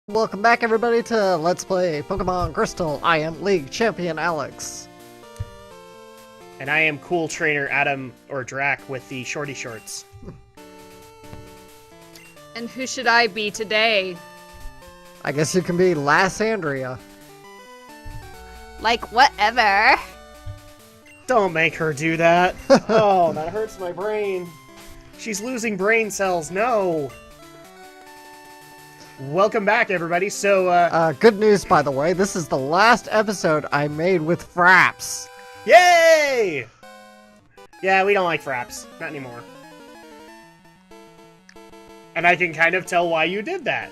Welcome back everybody to Let's Play Pokemon Crystal. I am League Champion Alex. And I am Cool Trainer Adam, or Drak, with the shorty shorts. And who should I be today? I guess you can be Lassandria. Like, whatever. Don't make her do that. Oh, that hurts my brain. She's losing brain cells, no! Welcome back, everybody. So, good news, by the way. This is the last episode I made with Fraps. Yay! Yeah, we don't like Fraps. Not anymore. And I can kind of tell why you did that.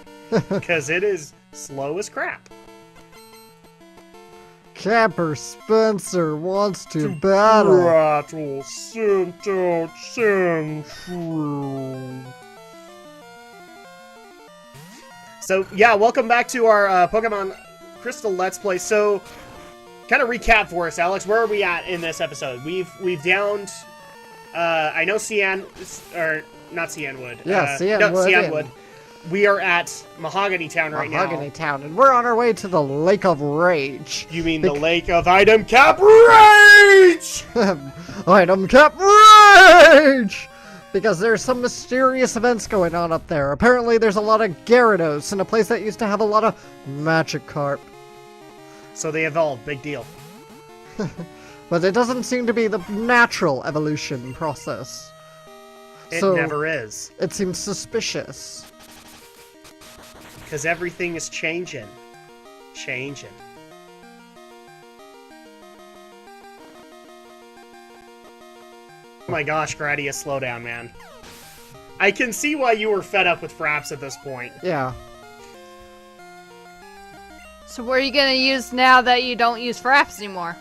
Because it is slow as crap. Camper Spencer wants to battle. Rattle Central Central. So, yeah, welcome back to our Pokemon Crystal Let's Play. So, kind of recap for us, Alex. Where are we at in this episode? We've downed, I know Cyan, or not Cyanwood. Yeah, Cyanwood. No, Cyanwood. We are at Mahogany Town right now. Mahogany Town, and we're on our way to the Lake of Rage. You mean the Lake of Item Cap Rage? Item Cap Rage! Because there's some mysterious events going on up there. Apparently there's a lot of Gyarados in a place that used to have a lot of Magikarp. So they evolved, big deal. But it doesn't seem to be the natural evolution process. It So, never is. It seems suspicious. Because everything is changing. Changing. Oh my gosh, Gradius, slow down, man. I can see why you were fed up with Fraps at this point. Yeah. So what are you gonna use now that you don't use Fraps anymore?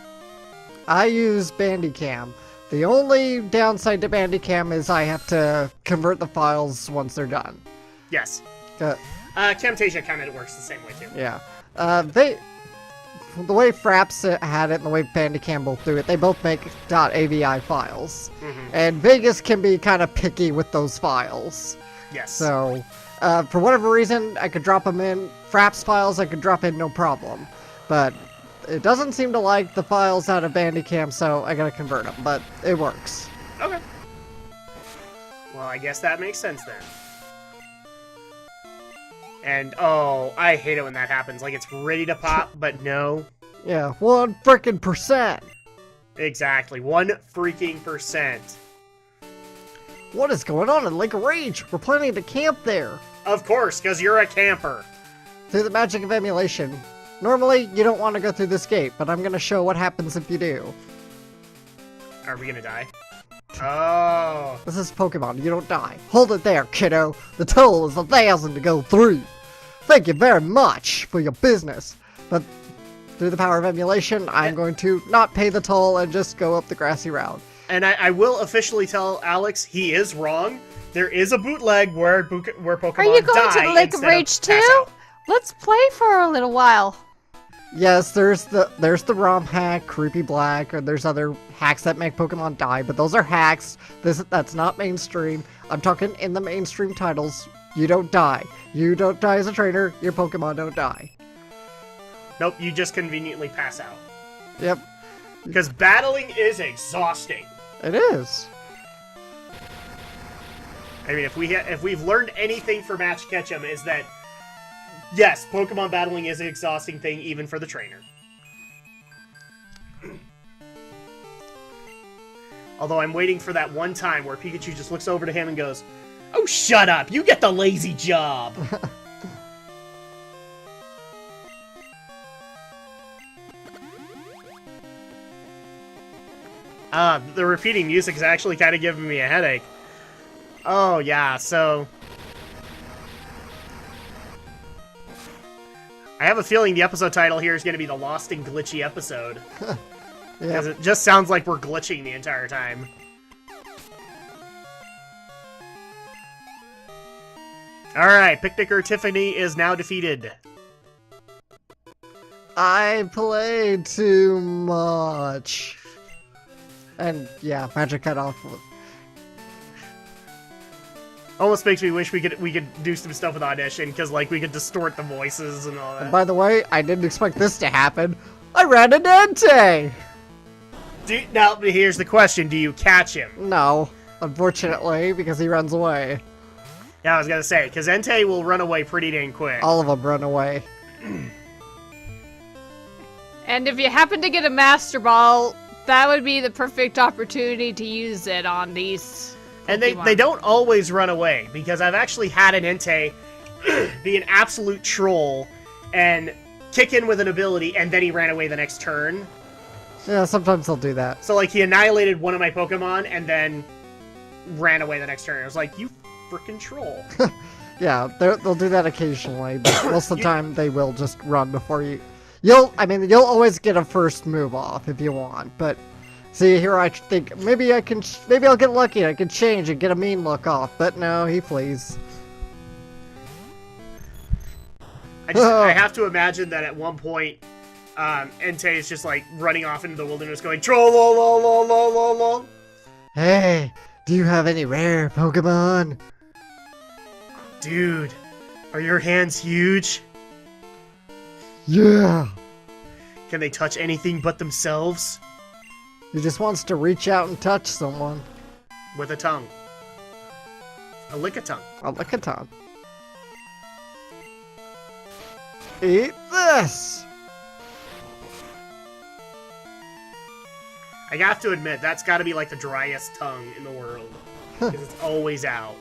I use Bandicam. The only downside to Bandicam is I have to convert the files once they're done. Yes. Uh, Camtasia kind of works the same way, too. Yeah. The way Fraps had it and the way Bandicam both do it, they both make .avi files. And Vegas can be kind of picky with those files. Yes. So, for whatever reason, I could drop them in. Fraps files I could drop in no problem. But it doesn't seem to like the files out of Bandicam, so I gotta convert them. But it works. Okay. Well, I guess that makes sense then. And, oh, I hate it when that happens. Like, it's ready to pop, but no. Yeah, 1% Exactly, 1 freaking percent. What is going on in Lake of Rage? We're planning to camp there. Of course, because you're a camper. Through the magic of emulation. Normally, you don't want to go through this gate, but I'm going to show what happens if you do. Are we gonna die? Oh. This is Pokemon, you don't die. Hold it there, kiddo. The toll is 1,000 to go through. Thank you very much for your business. But through the power of emulation, I'm going to not pay the toll and just go up the grassy route. And I will officially tell Alex he is wrong. There is a bootleg where Pokemon Are you going to die the Lake of instead Rage pass too? out. Let's play for a little while. Yes, there's the ROM hack, Creepy Black, or there's other hacks that make Pokemon die, but those are hacks. That's not mainstream. I'm talking in the mainstream titles. You don't die. You don't die as a trainer, your Pokemon don't die. Nope, you just conveniently pass out. Yep, Because battling is exhausting. it is. I mean, if we've learned anything from Match Ketchum is that, yes, Pokemon battling is an exhausting thing, even for the trainer. Although I'm waiting for that one time where Pikachu just looks over to him and goes, "Oh, shut up! You get the lazy job!" The repeating music is actually kind of giving me a headache. Oh, yeah, so... I have a feeling the episode title here is going to be the Lost and Glitchy episode. Because it just sounds like we're glitching the entire time. Alright, Picnicker Tiffany is now defeated. I played too much. And yeah, magic cut off. Almost makes me wish we could do some stuff with Audition, because like we could distort the voices and all that. And by the way, I didn't expect this to happen. I ran into Entei! Now, here's the question. Do you catch him? No, unfortunately, because he runs away. Yeah, I was gonna say, because Entei will run away pretty dang quick. All of them run away. And if you happen to get a Master Ball, that would be the perfect opportunity to use it on these And Pokemon. they don't always run away, because I've actually had an Entei be an absolute troll and kick in with an ability, and then he ran away the next turn. Yeah, sometimes they'll do that. So, like, he annihilated one of my Pokemon, and then ran away the next turn. I was like, you freaking troll. Yeah, they'll do that occasionally, but most of the time they will just run before you. You'll always get a first move off if you want, but see here I think maybe I'll get lucky. I can change and get a mean look off, but no, he flees. I have to imagine that at one point, Entei is just like running off into the wilderness, going trollololololol. Hey, do you have any rare Pokemon? Dude, are your hands huge? Yeah. Can they touch anything but themselves? He just wants to reach out and touch someone. With a tongue. A lick-a-tongue. A Lickitung. Eat this! I have to admit, that's got to be like the driest tongue in the world. Because it's always out.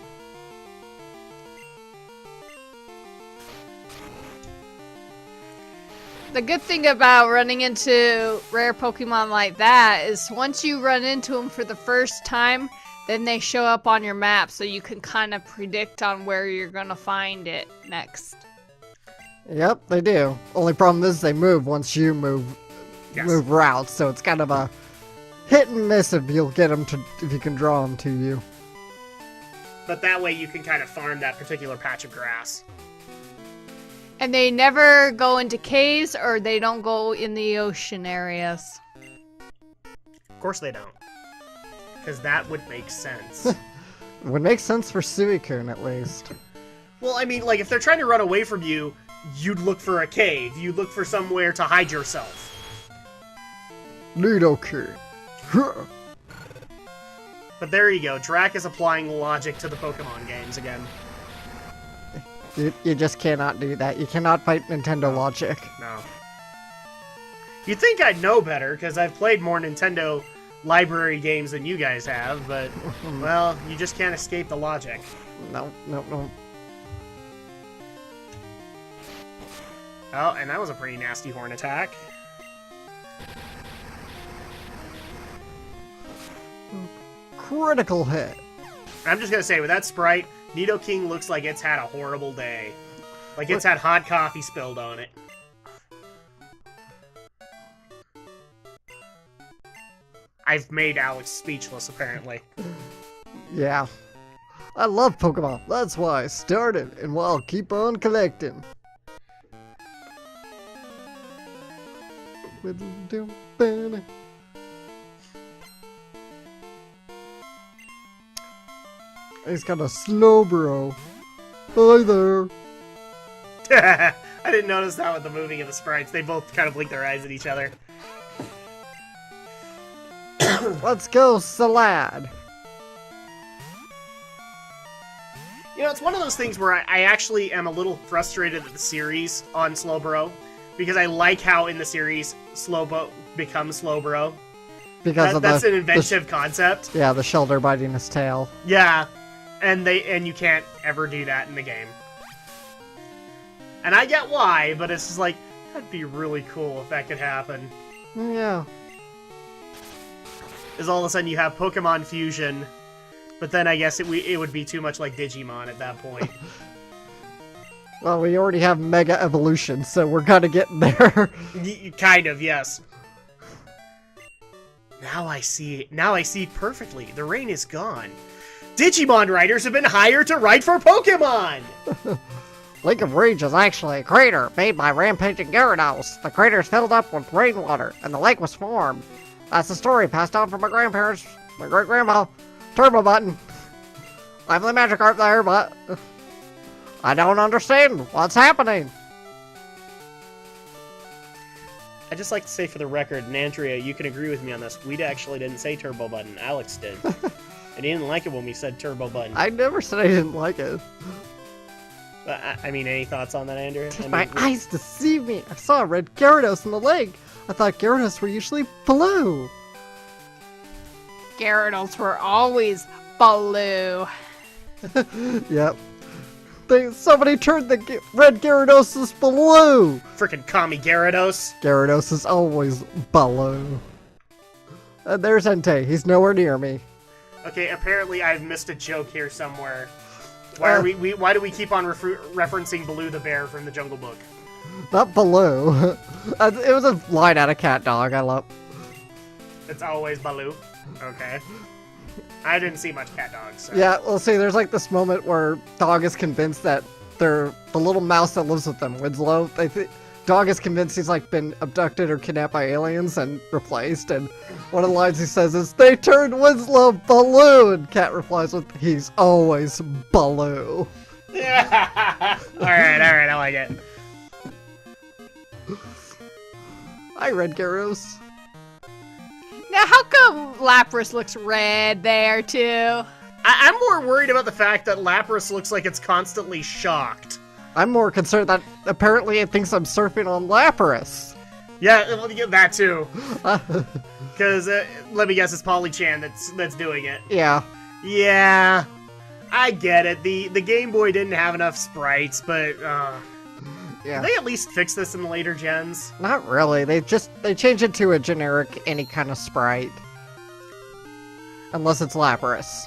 The good thing about running into rare Pokemon like that is once you run into them for the first time, then they show up on your map so you can kind of predict on where you're going to find it next. Yep, they do. Only problem is they move once you move Yes. move routes, so it's kind of a hit and miss if you can draw them to you. But that way you can kind of farm that particular patch of grass. And they never go into caves or they don't go in the ocean areas. Of course they don't. Because that would make sense. It would make sense for Suicune, at least. Well, I mean, like, if they're trying to run away from you, you'd look for a cave. You'd look for somewhere to hide yourself. Nidoking. But there you go. Drak is applying logic to the Pokemon games again. You just cannot do that. You cannot fight Nintendo logic. No. You'd think I'd know better, because I've played more Nintendo library games than you guys have, but, well, you just can't escape the logic. No, no, no. Oh, and that was a pretty nasty horn attack. Critical hit. I'm just gonna say, with that sprite, Nidoking looks like it's had a horrible day. Like it's had hot coffee spilled on it. I've made Alex speechless, apparently. Yeah. I love Pokemon. That's why I started, and I'll keep on collecting. He's got a slow bro. Hi there. I didn't notice that with the moving of the sprites. They both kind of blink their eyes at each other. Let's go, Salad. You know, it's one of those things where I actually am a little frustrated at the series on Slowbro, because I like how in the series Slowbro becomes Slowbro. Because That's an inventive concept. Yeah, the shoulder biting his tail. Yeah, and you can't ever do that in the game. And I get why, but it's just like, that'd be really cool if that could happen. Yeah. Is all of a sudden you have Pokemon Fusion, but then I guess it would be too much like Digimon at that point. Well, we already have Mega Evolution, so we're kind of getting there. Kind of, yes. Now I see perfectly. The rain is gone. Digimon writers have been hired to write for Pokemon! Lake of Rage is actually a crater made by rampaging Gyarados. The crater is filled up with rainwater, and the lake was formed. That's the story passed down from my grandparents, my great-grandma. Turbo button. I'm the Magikarp there, but I don't understand what's happening. I'd just like to say for the record, and Andrea, you can agree with me on this, we actually didn't say turbo button. Alex did. And he didn't like it when we said turbo button. I never said I didn't like it. But, I mean, any thoughts on that, Andrea? My eyes deceive me. I saw a red Gyarados in the lake. I thought Gyarados were usually blue. Gyarados were always blue. Yep. Somebody turned the red Gyarados blue. Frickin' Kami Gyarados. Gyarados is always blue. And there's Entei. He's nowhere near me. Okay, apparently I've missed a joke here somewhere. Why are why do we keep on referencing Baloo the bear from the Jungle Book? Not Baloo. It was a line out of Cat Dog. I love. It's always Baloo. Okay. I didn't see much Cat Dogs. So. Yeah, well, see, there's like this moment where Dog is convinced that they're the little mouse that lives with them, Winslow. Dog is convinced he's like been abducted or kidnapped by aliens and replaced. And one of the lines he says is, "They turned Winslow blue." And Cat replies with, "He's always blue." Yeah. all right, I like it. I read Gyarados. Now, how come Lapras looks red there, too? I'm more worried about the fact that Lapras looks like it's constantly shocked. I'm more concerned that apparently it thinks I'm surfing on Lapras. Yeah, well, that too. Because let me guess, it's Polychan that's doing it. Yeah. Yeah, I get it. The Game Boy didn't have enough sprites, but Yeah. Did they at least fix this in the later gens? Not really. They change it to a generic any kind of sprite. Unless it's Lapras.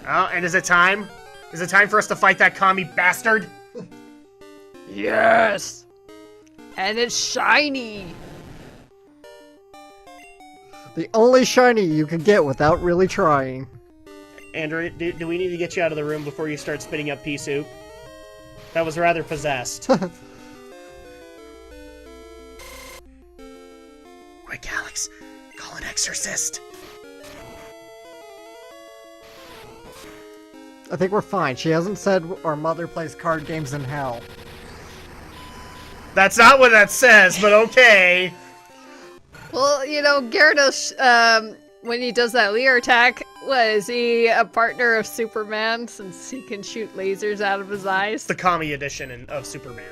Oh, and is it time? Is it time for us to fight that commie bastard? Yes! And it's shiny! The only shiny you can get without really trying. Andrew, do we need to get you out of the room before you start spitting up pea soup? That was rather possessed. Quick, Alex. Call an exorcist. I think we're fine. She hasn't said our mother plays card games in hell. That's not what that says, but okay. Well, you know, Gyarados, when he does that Leer attack, is he a partner of Superman since he can shoot lasers out of his eyes? The commie edition of Superman.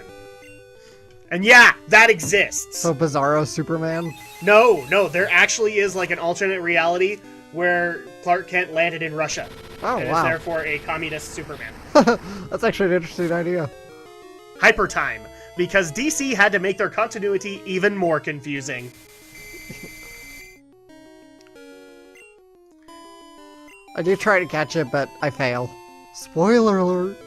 And yeah, that exists. So Bizarro Superman? No, there actually is like an alternate reality where Clark Kent landed in Russia. Oh, and wow. is therefore a communist Superman. That's actually an interesting idea. Hyper time, because DC had to make their continuity even more confusing. I do try to catch it, but I fail. Spoiler alert!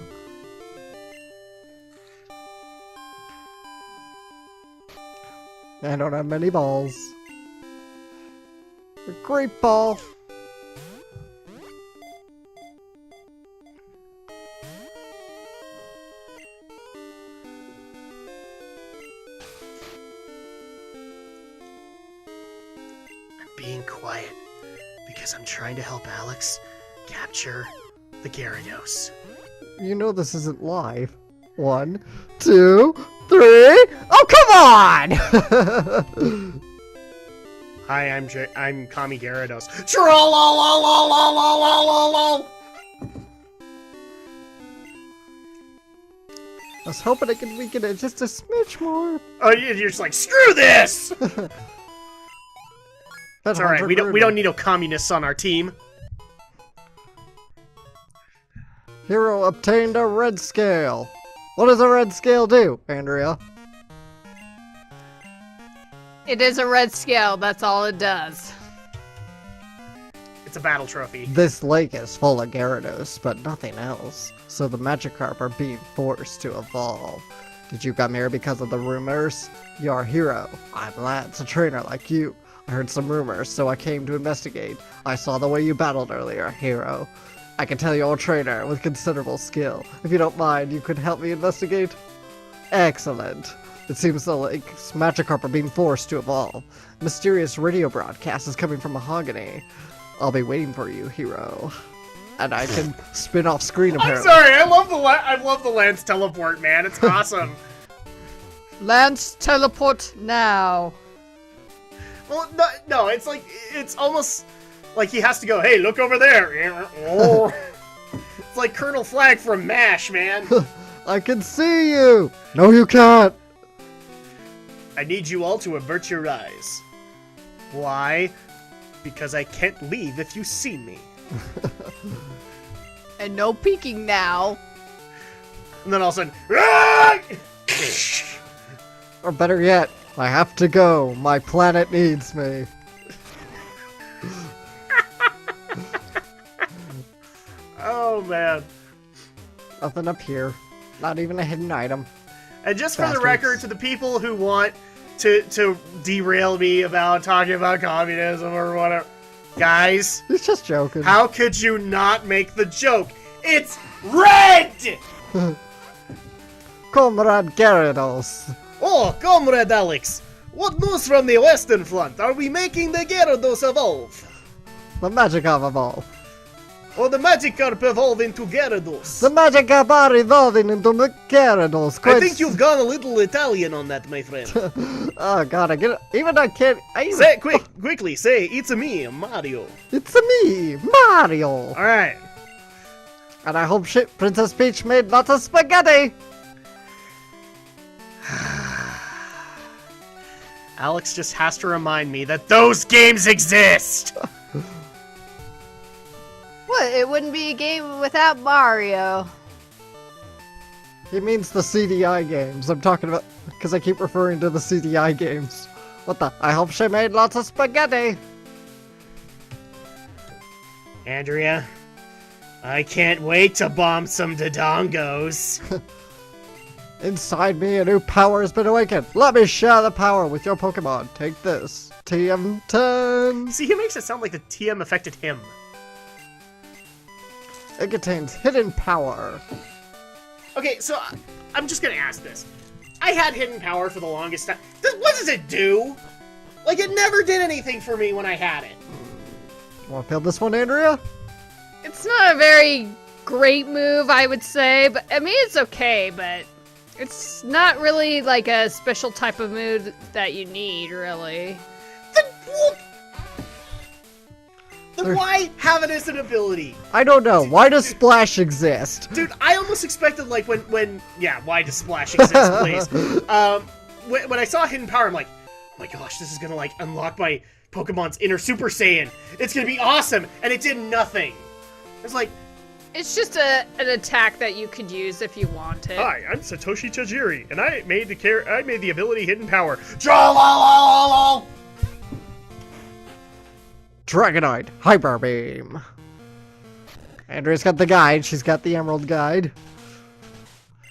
I don't have many balls. A great ball! I'm being quiet because I'm trying to help Alex capture the Gyarados. You know this isn't live. 1, 2, 3. Oh, come on! Hi, I'm Kami Gyarados. Trollololololololol. I was hoping I could weaken it just a smidge more. Oh, you're just like, screw this! That's alright, we don't need no communists on our team. Hero obtained a red scale. What does a red scale do, Andrea? It is a red scale, that's all it does. It's a battle trophy. This lake is full of Gyarados, but nothing else. So the Magikarp are being forced to evolve. Did you come here because of the rumors? You're a hero. I'm Lance, a trainer like you. I heard some rumors, so I came to investigate. I saw the way you battled earlier, hero. I can tell you're a trainer with considerable skill. If you don't mind, you could help me investigate? Excellent. It seems the lake's Magikarp are being forced to evolve. Mysterious radio broadcast is coming from Mahogany. I'll be waiting for you, hero. and I can spin off screen. I'm Apparently. sorry. I love the Lance teleport, man. It's awesome. Lance, teleport now. Well, no, it's like it's almost like he has to go. Hey, look over there. It's like Colonel Flag from MASH, man. I can see you. No, you can't. I need you all to avert your eyes. Why? Because I can't leave if you see me. And no peeking now. And then all of a sudden, Or better yet, I have to go. My planet needs me. oh man. Nothing up here. Not even a hidden item. And just for the Bastards. record, to the people who want to derail me about talking about communism or whatever, guys, He's just joking. how could you not make the joke? It's red! Comrade Gyarados. Oh, Comrade Alex, what news from the Western Front? Are we making the Gyarados evolve? The Magikarp evolve. Or the Magikarp evolve into Gyarados? The Magikarp are evolving into the Gyarados. I think you've gone a little Italian on that, my friend. Oh god, I get it. Even I can't. Say it quickly, say, it's me, Mario. It's me, Mario. Alright. And I hope Princess Peach made lots of spaghetti. Alex just has to remind me that those games exist! What? It wouldn't be a game without Mario. He means the CDI games. I'm talking about because I keep referring to the CDI games. What the? I hope she made lots of spaghetti. Andrea, I can't wait to bomb some Dodongos. Inside me, a new power has been awakened. Let me share the power with your Pokemon. Take this. TM10. See, he makes it sound like the TM affected him. It contains hidden power. Okay, so I'm just gonna ask this. I had hidden power for the longest time. What does it do? Like, it never did anything for me when I had it. Want to feel this one, Andrea? It's not a very great move, I would say, but I mean, it's okay, but it's not really like a special type of move that you need, really. Then why have it as an ability? I don't know. Why does Splash exist? Dude, I almost expected, like, yeah, why does Splash exist, please? When I saw Hidden Power, I'm like, oh my gosh, this is gonna, like, unlock my Pokemon's inner Super Saiyan. It's gonna be awesome, and it did nothing. It's like... It's just an attack that you could use if you wanted. Hi, I'm Satoshi Tajiri, and I made the ability Hidden Power. TROLOLOLOL! Dragonite Hyper Beam. Andrea's got the guide. She's got the Emerald Guide.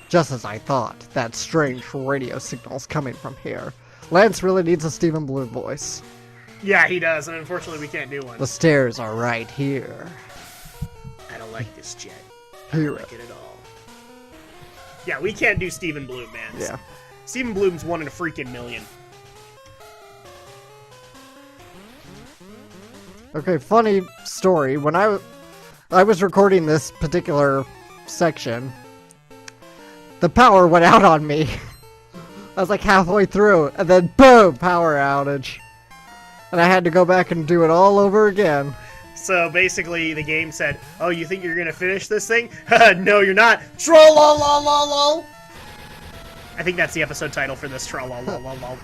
Just as I thought, that strange radio signal's coming from here. Lance really needs a Stephen Bloom voice. Yeah, he does, and unfortunately we can't do one. The stairs are right here. I don't like this jet. I Hear don't like it at all. Yeah, we can't do Stephen Bloom, man. Yeah. Stephen Bloom's 1 in a freaking million. Okay, funny story. When I was recording this particular section, the power went out on me. I was like halfway through, and then boom, power outage. And I had to go back and do it all over again. So basically, the game said, "Oh, you think you're gonna finish this thing? No, you're not." TROLOLOLOL. I think that's the episode title for this. TROLOLOLOL.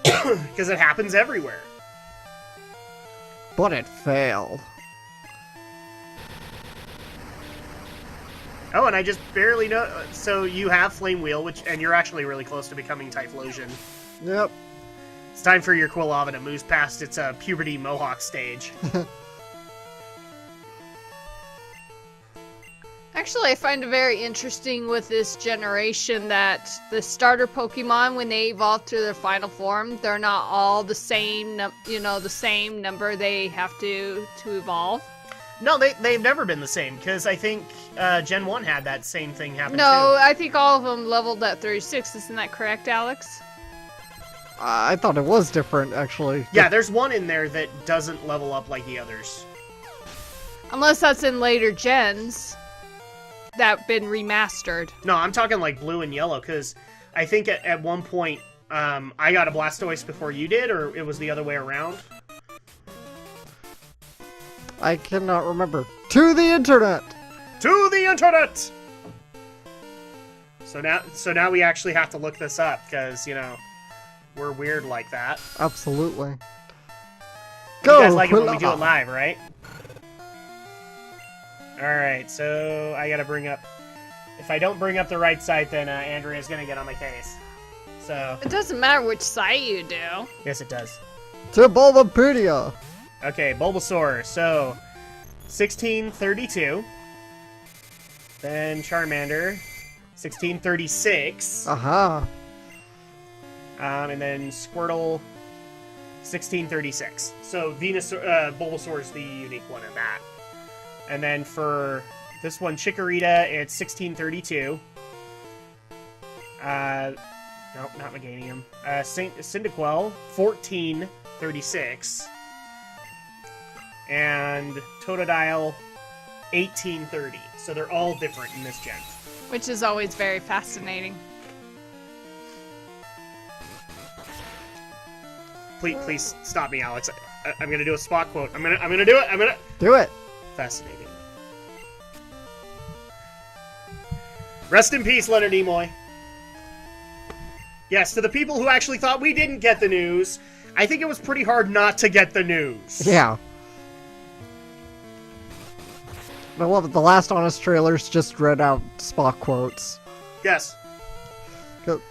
Because it happens everywhere. But it failed. Oh, and I just barely know. So you have Flame Wheel, and you're actually really close to becoming Typhlosion. Yep. It's time for your Quilava to move past its puberty Mohawk stage. Actually, I find it very interesting with this generation that the starter Pokemon, when they evolve to their final form, they're not all the same, the same number they have to evolve. No, they've never been the same, because I think Gen 1 had that same thing happen No, too. I think all of them leveled at 36. Isn't that correct, Alex? I thought it was different, actually. Yeah, there's one in there that doesn't level up like the others. Unless that's in later gens that been remastered. No, I'm talking like blue and yellow, because I think at one point I got a Blastoise before you did, or it was the other way around. I cannot remember. To the internet! To the internet! So now we actually have to look this up, because, you know, we're weird like that. Absolutely. You Go! guys like it when we do it live, right? Alright, so I gotta bring up... If I don't bring up the right site, then Andrea's gonna get on my case. So... It doesn't matter which site you do. Yes, it does. To Bulbapedia! Okay, Bulbasaur. So, 1632. Then Charmander, 1636. Aha. And then Squirtle, 1636. So Bulbasaur is the unique one in that. And then for this one, Chikorita, it's 1632. Nope, not Meganium. Cyndaquil, 1436. And Totodile, 1830. So they're all different in this gen. Which is always very fascinating. Please stop me, Alex. I'm gonna do a spot quote. I'm gonna do it. Do it! Fascinating. Rest in peace, Leonard Nimoy. Yes, to the people who actually thought we didn't get the news, I think it was pretty hard not to get the news. Yeah. I love it. The last Honest trailers just read out Spock quotes. Yes. Go.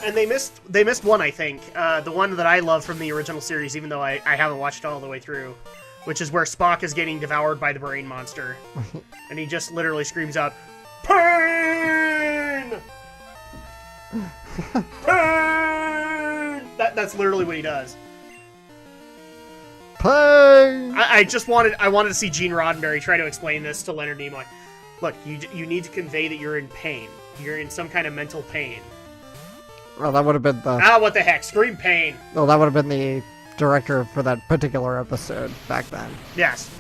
And they missed one, I think. The one that I love from the original series, even though I haven't watched it all the way through, which is where Spock is getting devoured by the brain monster. And he just literally screams out, "Pain! Pain!" That's literally what he does. Pain! I wanted to see Gene Roddenberry try to explain this to Leonard Nimoy. Look, you need to convey that you're in pain. You're in some kind of mental pain. Well, that would have been the... What the heck? Scream pain. Well, that would have been the director for that particular episode back then. Yes.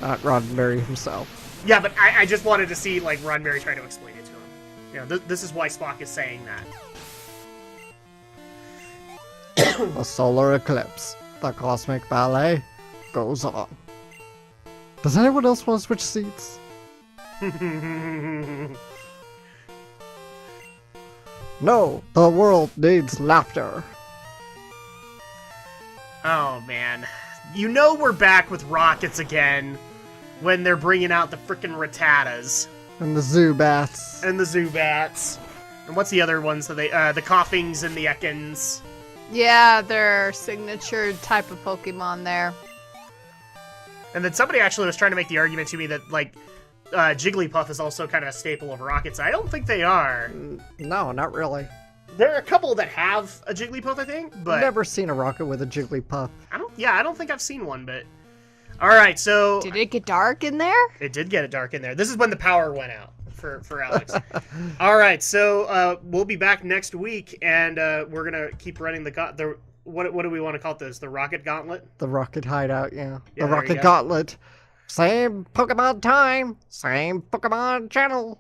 Not Roddenberry himself. Yeah, but I just wanted to see, like, Roddenberry try to explain it to him. You know, this is why Spock is saying that. A solar eclipse. The cosmic ballet goes on. Does anyone else want to switch seats? No, the world needs laughter. Oh, man. You know we're back with rockets again when they're bringing out the frickin' Rattatas. And the Zubats. And the Zubats. And what's the other ones that they... the Coughings and the Ekans. Yeah, their signature type of Pokemon there. And then somebody actually was trying to make the argument to me that, like, Jigglypuff is also kind of a staple of rockets. I don't think they are. No, not really. There are a couple that have a Jigglypuff, I think, but... Never seen a rocket with a Jigglypuff. I don't think I've seen one, but... Alright, so... Did it get dark in there? It did get dark in there. This is when the power went out for Alex. Alright, so we'll be back next week, and we're gonna keep running the what do we want to call this? The Rocket Gauntlet? The Rocket Hideout, yeah. Yeah, The Rocket Gauntlet. Same Pokemon time, same Pokemon channel.